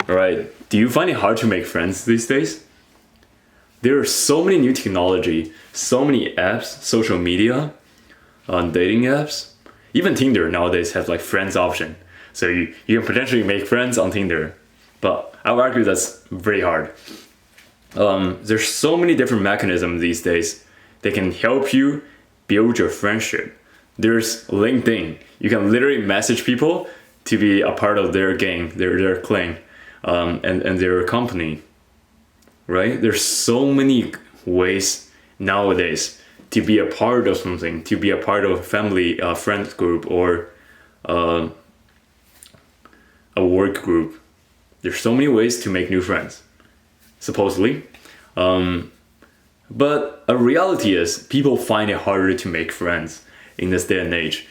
All right. Do you find it hard to make friends these days? There are so many new technology, so many apps, social media, dating apps. Even Tinder nowadays has like friends option. So you can potentially make friends on Tinder. But I would argue that's very hard. There's so many different mechanisms these days that can help you build your friendship. There's LinkedIn. You can literally message people to be a part of their gang, their clan, and their company. Right? There's so many ways nowadays to be a part of something, to be a part of a family, friend group, or a work group. There's so many ways to make new friends, supposedly. But a reality is people find it harder to make friends in this day and age.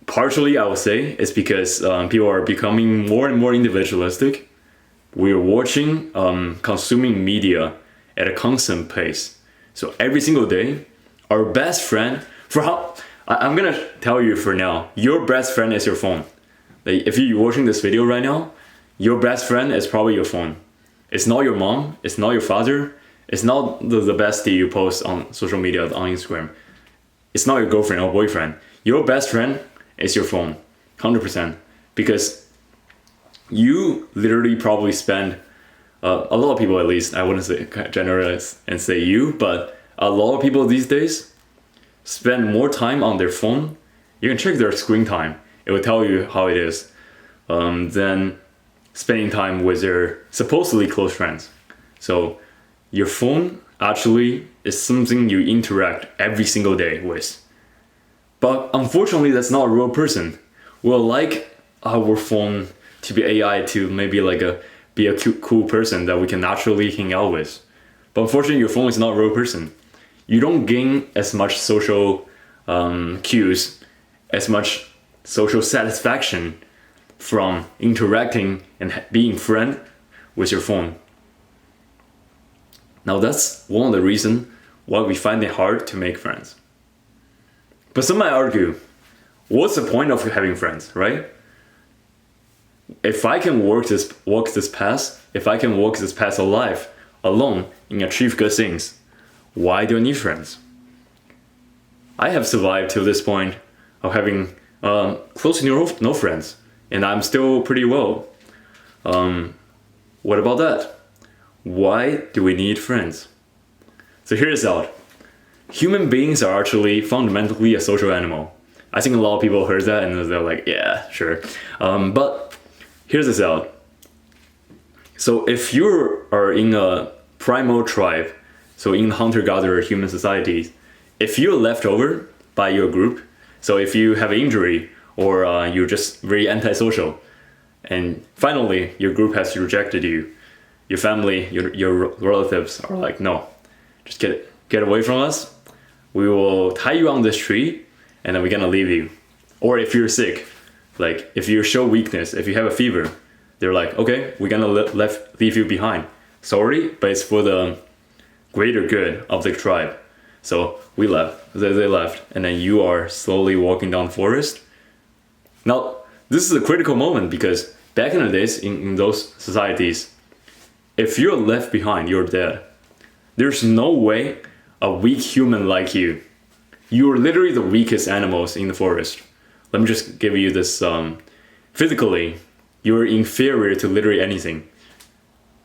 Partially, I would say, it's because people are becoming more and more individualistic. We're watching, consuming media at a constant pace. So every single day, our best friend, I'm gonna tell you for now, your best friend is your phone. Like, if you're watching this video right now, your best friend is probably your phone. It's not your mom, it's not your father, it's not the bestie you post on social media, on Instagram. It's not your girlfriend or boyfriend. Your best friend is your phone, 100%. Because you literally probably spend, a lot of people at least, I wouldn't say generalize and say you, but a lot of people these days spend more time on their phone. You can check their screen time. It will tell you how it is, than spending time with their supposedly close friends. So your phone actually is something you interact every single day with. But unfortunately, that's not a real person. We'll like our phone to be AI, to maybe be a cute, cool person that we can naturally hang out with. But unfortunately, your phone is not a real person. You don't gain as much social cues, as much social satisfaction from interacting and being friend with your phone. Now that's one of the reasons why we find it hard to make friends. But some might argue, what's the point of having friends, right? If I can walk this path, if I can walk this path of life alone and achieve good things, why do I need friends? I have survived to this point of having close to no friends, and I'm still pretty well. What about that? Why do we need friends? So here's out. Human beings are actually fundamentally a social animal. I think a lot of people heard that and they're like, yeah, sure. But here's this out. So if you are in a primal tribe, so in hunter-gatherer human societies, if you're left over by your group, so if you have an injury or you're just very antisocial, and finally your group has rejected you, your family, your relatives are like, no, just get away from us. We will tie you on this tree and then we're gonna leave you. Or if you're sick, like if you show weakness, if you have a fever, they're like, okay, we're gonna leave you behind. Sorry, but it's for the greater good of the tribe. So we left, they left, and then you are slowly walking down the forest. Now, this is a critical moment because back in the days, in those societies, if you're left behind, you're dead. There's no way a weak human like you. You're literally the weakest animals in the forest. Let me just give you this, physically, you're inferior to literally anything.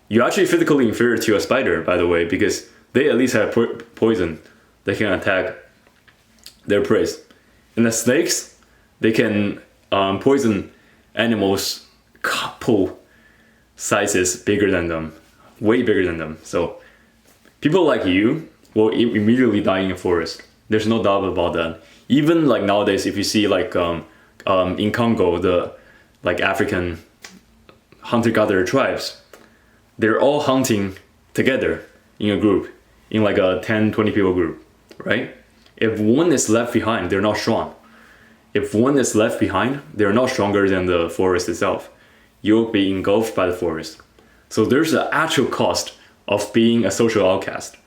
You're actually physically inferior to a spider, by the way, because they at least have poison. They can attack their prey. And the snakes, they can poison animals couple sizes bigger than them, way bigger than them. So people like you will immediately die in a forest. There's no doubt about that. Even like nowadays, if you see like in Congo, the like African hunter-gatherer tribes, they're all hunting together in a group, in like a 10, 20 people group, right? If one is left behind, they're not strong. If one is left behind, they're not stronger than the forest itself. You'll be engulfed by the forest. So there's the actual cost of being a social outcast.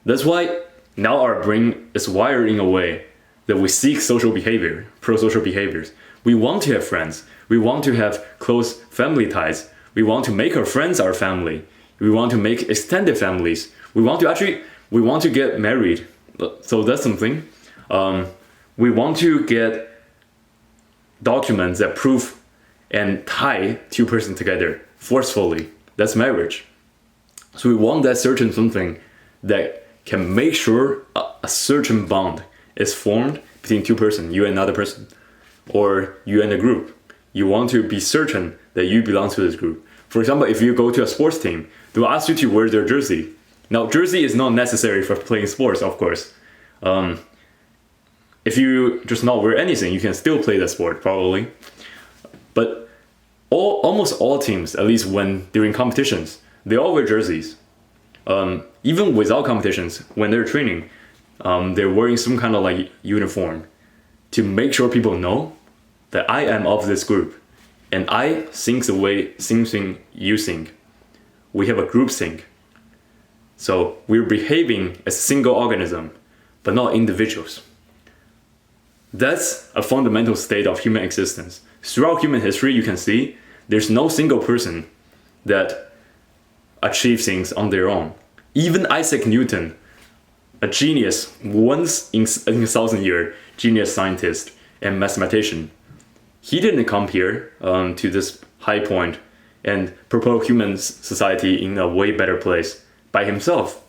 That's why now our brain is wired in a way that we seek social behavior, pro-social behaviors. We want to have friends. We want to have close family ties. We want to make our friends our family. We want to make extended families. We want to get married. So that's something. We want to get documents that prove and tie two persons together forcefully. That's marriage. So we want that certain something that can make sure a certain bond is formed between two persons, you and another person, or you and a group. You want to be certain that you belong to this group. For example, if you go to a sports team, they'll ask you to wear their jersey. Now, jersey is not necessary for playing sports, of course. If you just not wear anything, you can still play the sport, probably. But almost all teams, at least when during competitions, they all wear jerseys. Even without competitions, when they're training, they're wearing some kind of like uniform to make sure people know that I am of this group and I think the way same thing you think. We have a group think. So we're behaving as a single organism, but not individuals. That's a fundamental state of human existence. Throughout human history, you can see there's no single person that achieves things on their own. Even Isaac Newton, a genius, once in a thousand year genius scientist and mathematician, he didn't come here to this high point and propose human society in a way better place by himself.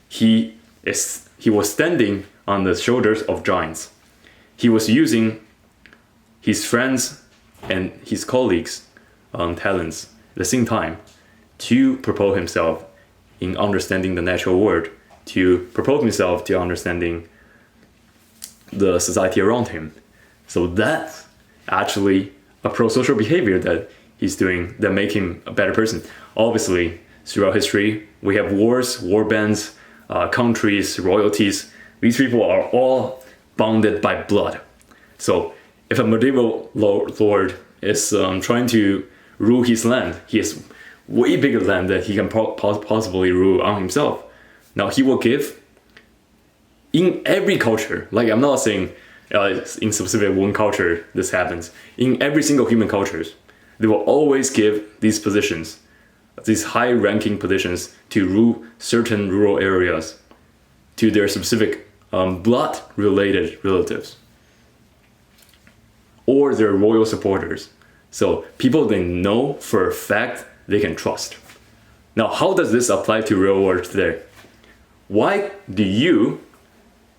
He was standing on the shoulders of giants. He was using his friends and his colleagues' talents at the same time to propose himself in understanding the natural world, to propose himself to understanding the society around him. So that's actually a pro-social behavior that he's doing that make him a better person. Obviously, throughout history, we have wars, war bands, countries, royalties. These people are all bounded by blood. So if a medieval lord is trying to rule his land, he has way bigger land that he can possibly rule on himself. Now he will give, in every culture, like I'm not saying in specific one culture this happens, in every single human cultures, they will always give these positions, these high ranking positions to rule certain rural areas to their specific blood related relatives or their royal supporters. So people they know for a fact they can trust. Now, how does this apply to real world today? Why do you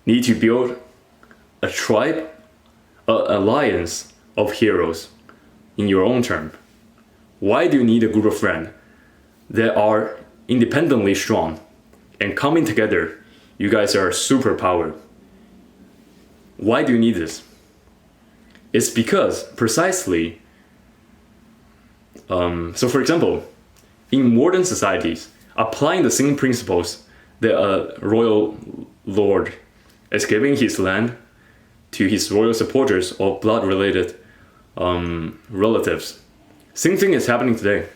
need to build a tribe, an alliance of heroes in your own term? Why do you need a group of friends that are independently strong and coming together? You guys are superpowered. Why do you need this? It's because precisely, so for example, in modern societies, applying the same principles that a royal lord is giving his land to his royal supporters or blood-related relatives. Same thing is happening today.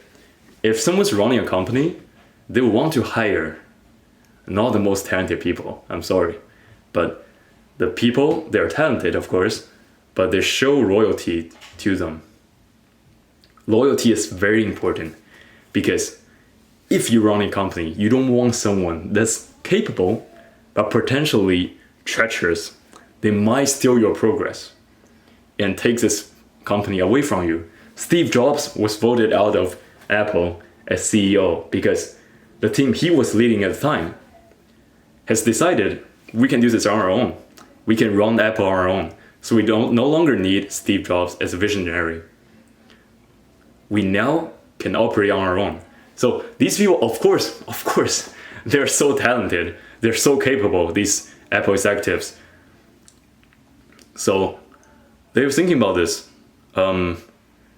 If someone's running a company, they will want to hire not the most talented people, I'm sorry, but the people, they're talented, of course, but they show loyalty to them. Loyalty is very important because if you run a company, you don't want someone that's capable but potentially treacherous. They might steal your progress and take this company away from you. Steve Jobs was voted out of Apple as CEO because the team he was leading at the time has decided we can do this on our own. We can run Apple on our own. So we no longer need Steve Jobs as a visionary. We now can operate on our own. So these people, of course, they're so talented. They're so capable, these Apple executives. So they were thinking about this.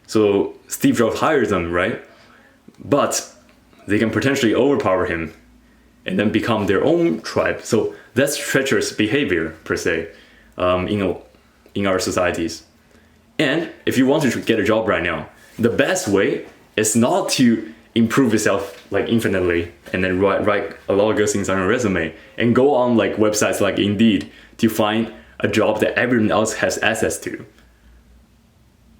So Steve Jobs hired them, right? But they can potentially overpower him and then become their own tribe. So that's treacherous behavior per se in our societies. And if you want to get a job right now, the best way is not to improve yourself like infinitely and then write a lot of good things on your resume and go on like websites like Indeed to find a job that everyone else has access to.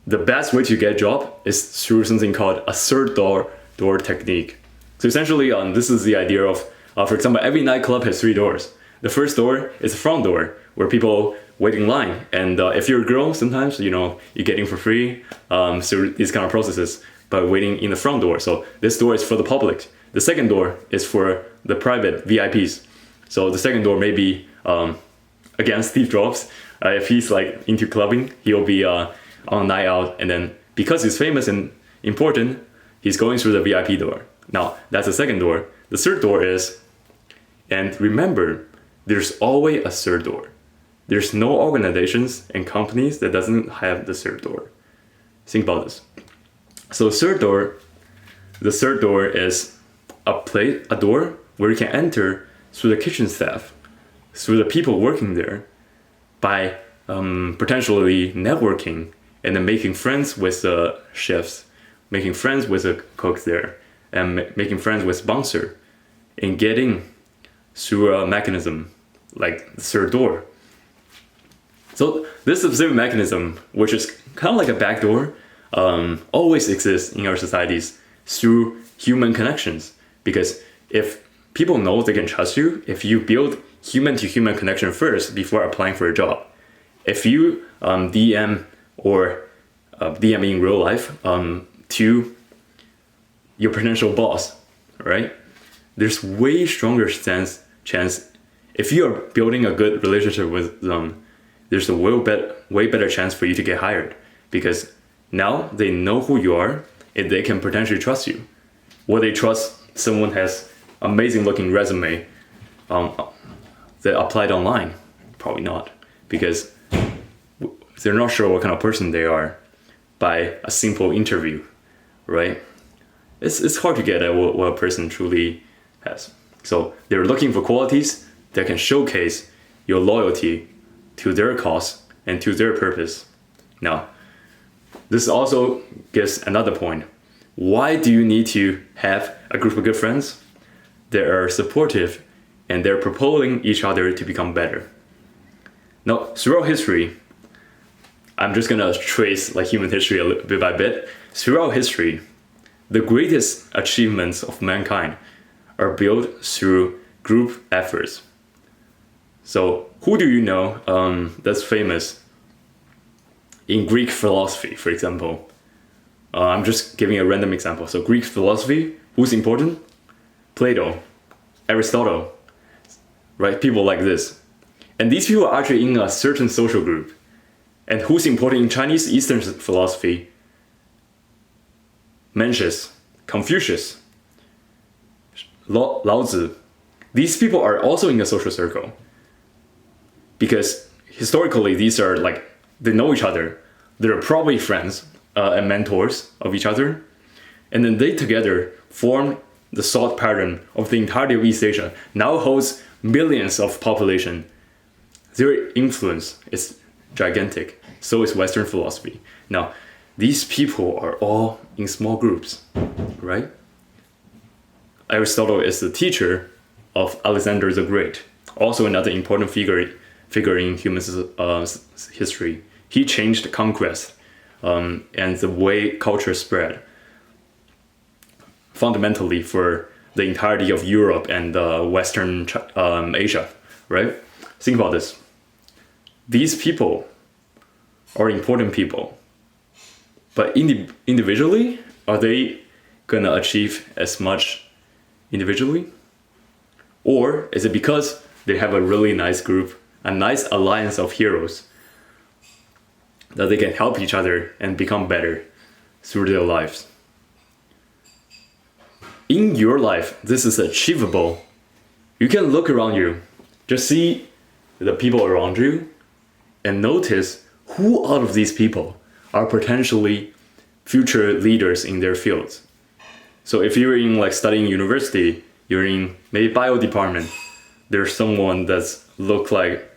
the best way to get a job is through something called a third door technique. So essentially, this is the idea of, for example, every nightclub has 3 doors. The first door is the front door, where people wait in line. And if you're a girl, sometimes, you get in for free through these kind of processes by waiting in the front door. So this door is for the public. The second door is for the private VIPs. So the second door may be, again, Steve Jobs. If he's like into clubbing, he'll be on a night out. And then because he's famous and important, he's going through the VIP door. Now, that's the second door. The third door is, and remember, there's always a third door. There's no organizations and companies that doesn't have the third door. Think about this. So the third door is a door where you can enter through the kitchen staff, through the people working there, by potentially networking and then making friends with the chefs, making friends with the cooks there, and making friends with bouncer, and getting through a mechanism like the third door. So this specific mechanism, which is kind of like a back door, always exists in our societies through human connections. Because if people know they can trust you, if you build human-to-human connection first before applying for a job, if you DM or DM in real life to your potential boss, right? There's way stronger chance if you are building a good relationship with them. There's a way better chance for you to get hired, because now they know who you are and they can potentially trust you. Will they trust someone has amazing looking resume that applied online? Probably not, because they're not sure what kind of person they are by a simple interview, right? It's hard to get at what a person truly has. So they're looking for qualities that can showcase your loyalty to their cause and to their purpose. Now, this also gives another point. Why do you need to have a group of good friends that are supportive and they're propelling each other to become better? Now, throughout history, I'm just gonna trace like human history a little bit by bit. Throughout history, the greatest achievements of mankind are built through group efforts. So who do you know that's famous in Greek philosophy, for example? I'm just giving a random example. So Greek philosophy, who's important? Plato, Aristotle, right? People like this. And these people are actually in a certain social group. And who's important in Chinese Eastern philosophy? Mencius, Confucius, Lao Tzu. These people are also in a social circle, because historically these are like, they know each other. They're probably friends and mentors of each other. And then they together form the thought pattern of the entirety of East Asia, now holds millions of population. Their influence is gigantic. So is Western philosophy. Now, these people are all in small groups, right? Aristotle is the teacher of Alexander the Great, also another important figure in human history. He changed conquest and the way culture spread fundamentally for the entirety of Europe and Western Asia, right? Think about this. These people are important people, but individually, are they gonna achieve as much individually? Or is it because they have a really nice group, a nice alliance of heroes, that they can help each other and become better through their lives? In your life, this is achievable. You can look around you, just see the people around you, and notice who out of these people are potentially future leaders in their fields. So if you're in like studying university, you're in maybe bio department, there's someone that's look like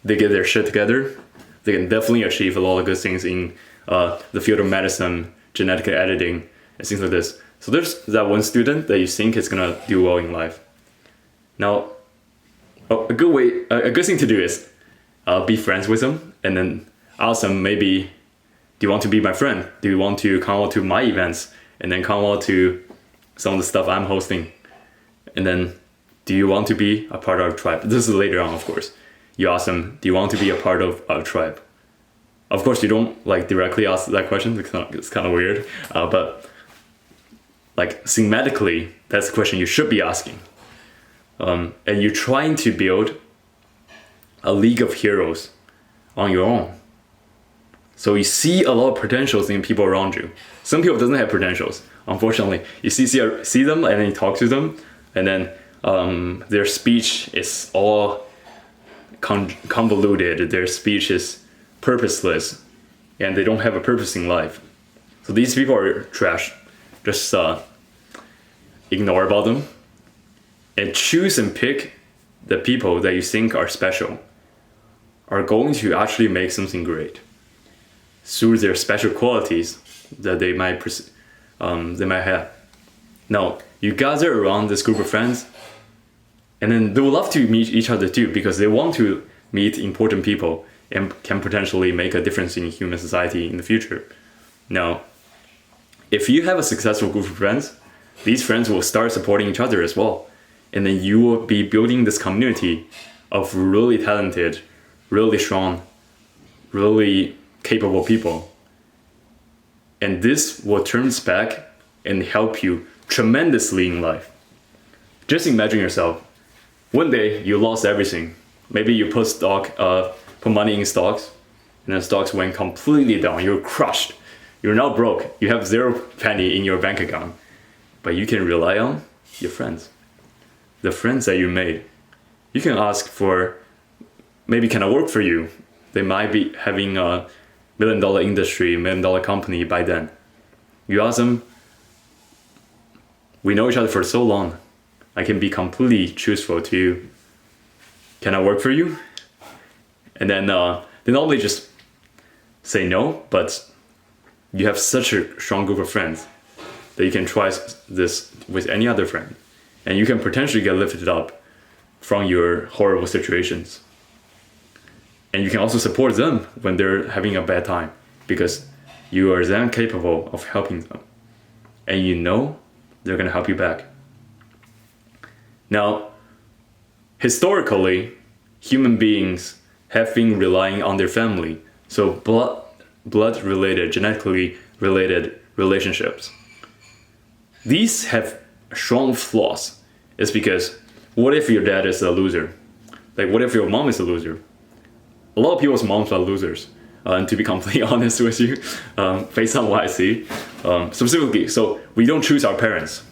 they get their shit together. They can definitely achieve a lot of good things in the field of medicine, genetic editing, and things like this. So there's that one student that you think is gonna do well in life. Now, a good thing to do is be friends with them, and then ask them maybe Do you want to be my friend? Do you want to come out to my events and then come out to some of the stuff I'm hosting? And then, do you want to be a part of our tribe? This is later on, of course. You ask them, do you want to be a part of our tribe? Of course, you don't like directly ask that question. It's kind of weird. But like thematically, that's the question you should be asking. And you're trying to build a league of heroes on your own. So you see a lot of potentials in people around you. Some people doesn't have potentials, unfortunately. You see them and then you talk to them, and then their speech is all convoluted. Their speech is purposeless, and they don't have a purpose in life. So these people are trash. Just ignore about them and choose and pick the people that you think are special, are going to actually make something great through their special qualities that they might have. Now, you gather around this group of friends, and then they will love to meet each other too, because they want to meet important people and can potentially make a difference in human society in the future. Now, if you have a successful group of friends, these friends will start supporting each other as well. And then you will be building this community of really talented, really strong, really capable people. And this will turn back and help you tremendously in life. Just imagine yourself, one day you lost everything. Maybe you put money in stocks, and then stocks went completely down. You're crushed. You're now broke. You have 0 penny in your bank account. But you can rely on your friends. The friends that you made. You can ask for, maybe can I work for you? They might be having a $1 million industry, $1 million company by then. You ask them, we know each other for so long. I can be completely truthful to you. Can I work for you? And then they normally just say no, but you have such a strong group of friends that you can try this with any other friend. And you can potentially get lifted up from your horrible situations. And you can also support them when they're having a bad time, because you are then capable of helping them. And you know they're going to help you back. Now, historically, human beings have been relying on their family. So blood-related, genetically related relationships. These have strong flaws. It's because, what if your dad is a loser? Like, what if your mom is a loser? A lot of people's moms are losers. And to be completely honest with you, based on what I see, specifically, so we don't choose our parents.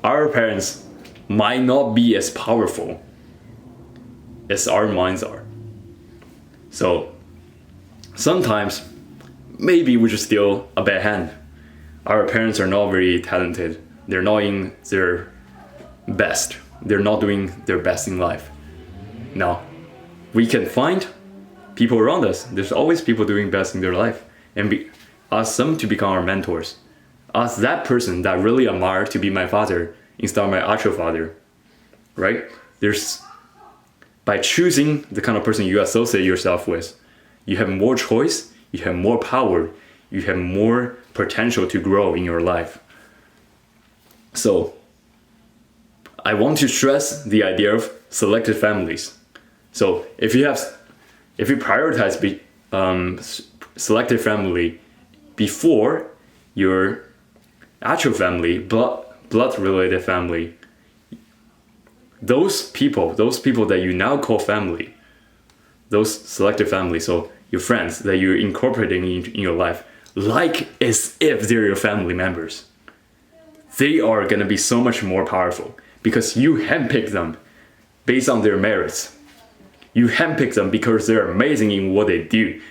Our parents might not be as powerful as our minds are. So sometimes, maybe we're just still a bad hand. Our parents are not very talented. They're not in their best. They're not doing their best in life. Now, we can find people around us. There's always people doing best in their life, and ask them to become our mentors. Ask that person that I really admire to be my father instead of my actual father, right? By choosing the kind of person you associate yourself with, you have more choice, you have more power, you have more potential to grow in your life. So, I want to stress the idea of selected families. So, if you prioritize selected family before your actual family, blood-related family, those people that you now call family, those selected family, so your friends that you're incorporating in your life, like as if they're your family members, they are gonna be so much more powerful because you handpick them based on their merits. You handpick them because they're amazing in what they do.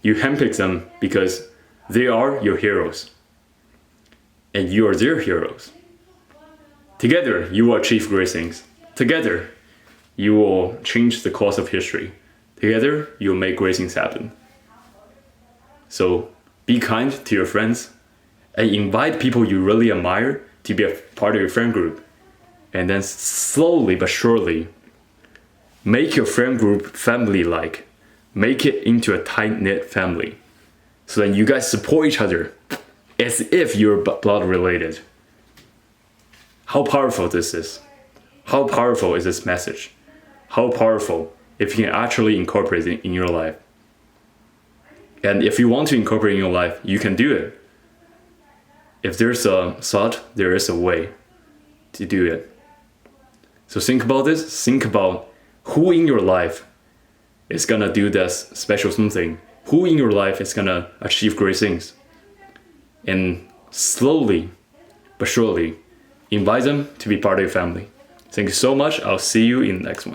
You handpick them because they are your heroes. And you are their heroes. Together, you will achieve great things. Together, you will change the course of history. Together, you'll make great things happen. So, be kind to your friends and invite people you really admire to be a part of your friend group. And then slowly but surely, make your friend group family-like. Make it into a tight-knit family. So then you guys support each other as if you're blood related. How powerful this is. How powerful is this message? How powerful if you can actually incorporate it in your life. And if you want to incorporate it in your life, you can do it. If there's a thought, there is a way to do it. So think about this. Think about who in your life is gonna do this special something. Who in your life is gonna achieve great things. And slowly but surely invite them to be part of your family. Thank you so much. I'll see you in the next one.